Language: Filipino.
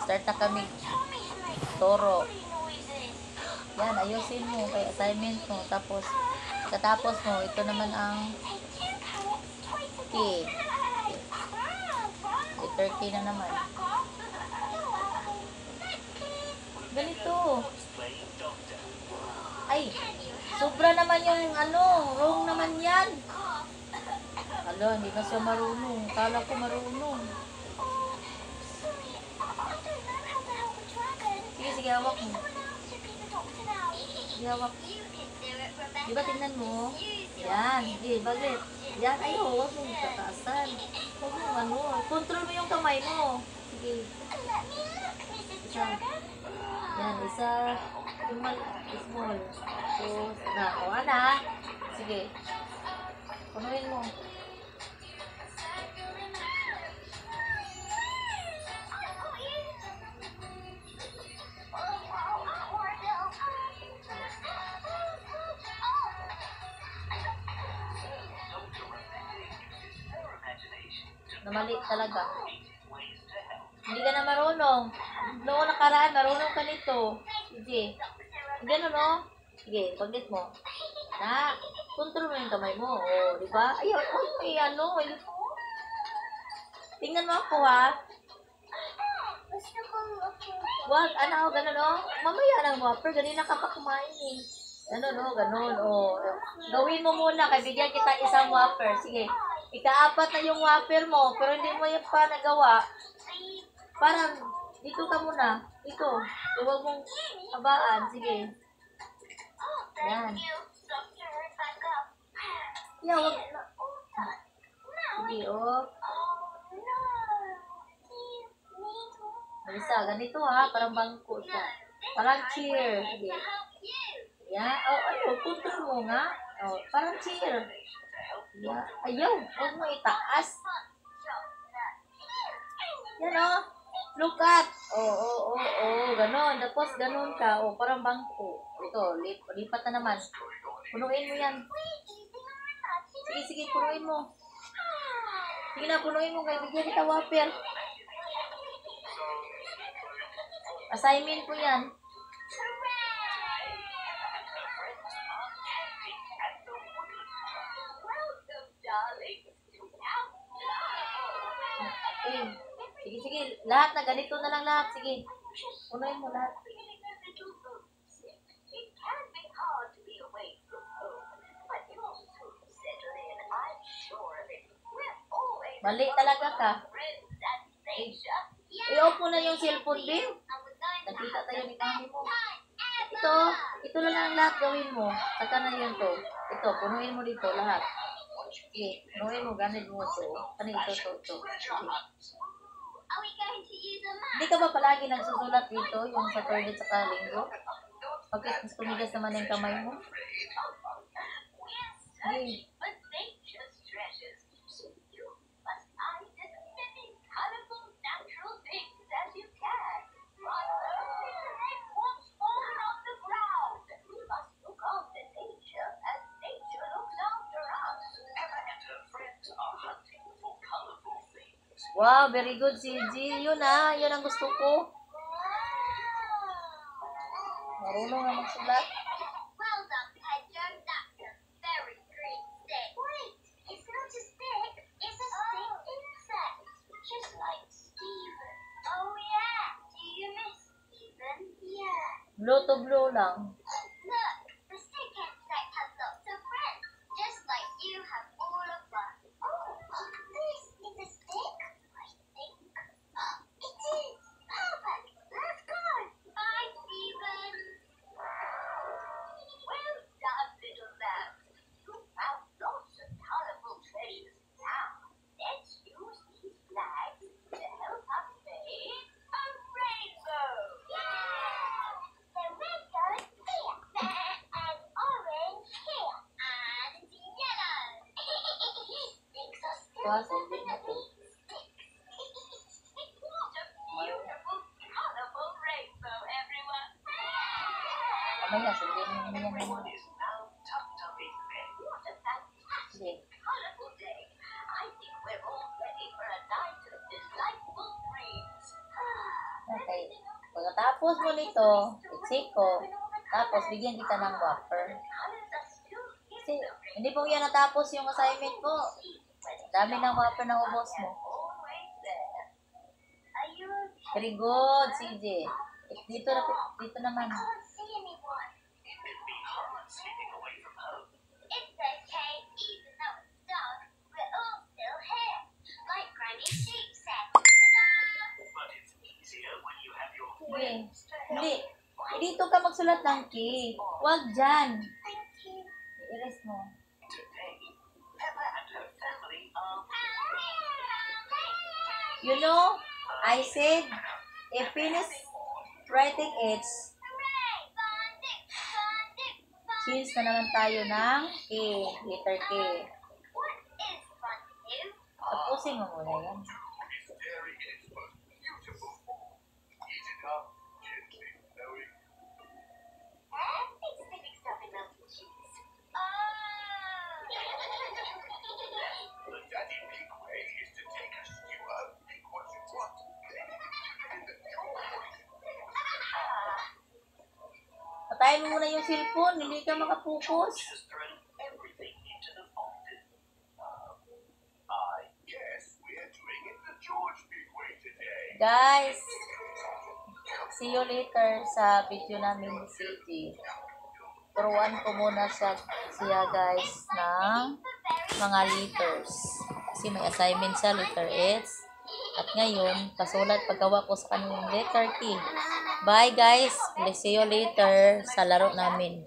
Start na kami. Toro. Yan, ayusin mo kay assignment mo. Tapos, katapos mo, ito naman ang key. Letter K na naman. Ganito. Ay, sobra naman yung wrong naman yan. Alo, hindi na siya marunong. Kala ko marunong. Sige, sige, hawak mo. Sige, hawak. Diba, tingnan mo? Yan, sige, baglit. Yan, ayaw, huwag mong tataasan. Huwag mong control mo yung kamay mo. Sige. Isa. Yan, isa. Small. So, na. Sige. Punuin mo. Mali talaga. Hindi ka na marunong. Noong nakaraan, marunong ka nito. Sige. Ganun, no? Sige, paglit mo. Na, control mo yung kamay mo. O, di ba? Ayaw, tingnan mo ako, ha? Wag, ganun, no? Mamaya ng whopper, ganina ka pa kumain, eh. Ganun, o. Gawin mo muna, kaya bigyan kita isang whopper. Sige. Ika-4 na yung whopper mo, pero hindi mo yung pa nagawa. Parang, dito ka muna. Dito. Huwag mong habaan. Sige. Yan. Yeah, wag na. Sige, oh. Marisa, ganito ha. Parang bangko siya. Parang cheer. Sige. Yan. Puntos mo nga. Parang cheer. Yeah. Ayaw, huwag mo itaas. Yan o. Look at. Ganon. Tapos ganon ka. Parang bangko. Ito, lipat na naman. Punuin mo yan. Sige, punuin mo. Sige na, punuin mo. Kaya bigyan kita whopper. Assignment po yan. Sige. Lahat na ganito na lang lahat. Sige. Punuin mo lahat. Mali talaga ka. I-off mo na yung cellphone, Bill. Nakita tayo ni kami mo. Ito na lang lahat gawin mo. Saka na yun to. Ito, punuin mo dito lahat. Sige, punuin mo, ganit mo ito. Ano ito. Sige. Hindi ka ba palagi nagsusulat dito, yung sa toilet sa linggo? Bakit mas tumigas naman yung kamay mo? Sige. Wow, very good, CG. Yun ang gusto ko. Marunong na magsulat. Well done, Pedro. That's a very green stick. Wait, it's not a stick. It's a stick insect. Just like Steven. Oh yeah. Do you miss Steven? Yeah. Blue to blue lang. Look, the stick insect has lots of friends. Just like you have all of us. Oh, this is a stick? I think. It is. Perfect. Let's go. Bye, Steven. Well done, little lamb. You found lots of colorful treasures now. Let's use these flags to help us make a rainbow. Yeah! The red goes here, and orange here, and yellow. Makes us Wow, sending na to. What a beautiful, colorful rainbow, everyone. Mamaya, sendin mo yan Everyone naman. is now tucked up in bed. What a fantastic, Sige. colorful day. I think we're all ready for a night of delightful dreams. Okay. Pagkatapos mo nito, i-check ko. Tapos, bigyan kita ng whopper. Kasi, hindi po yan natapos yung assignment mo. Dami ng whopper na ubos mo. Very good, CJ. Dito naman. Sige. Hindi. Dito ka magsulat ng K. Huwag dyan. I-erase mo. You know, I said, if finish writing it, change na naman tayo ng K, letter K. Tapusin mo muna yan. Patayin mo muna yung cellphone, hindi ka makapokus. Guys, see you later sa video namin ni CJ. Turuan ko muna siya guys ng mga letters. Kasi may assignment siya, letter S. At ngayon, pasulat paggawa ko sa kanyang letter T. Bye guys, see you later sa laro namin.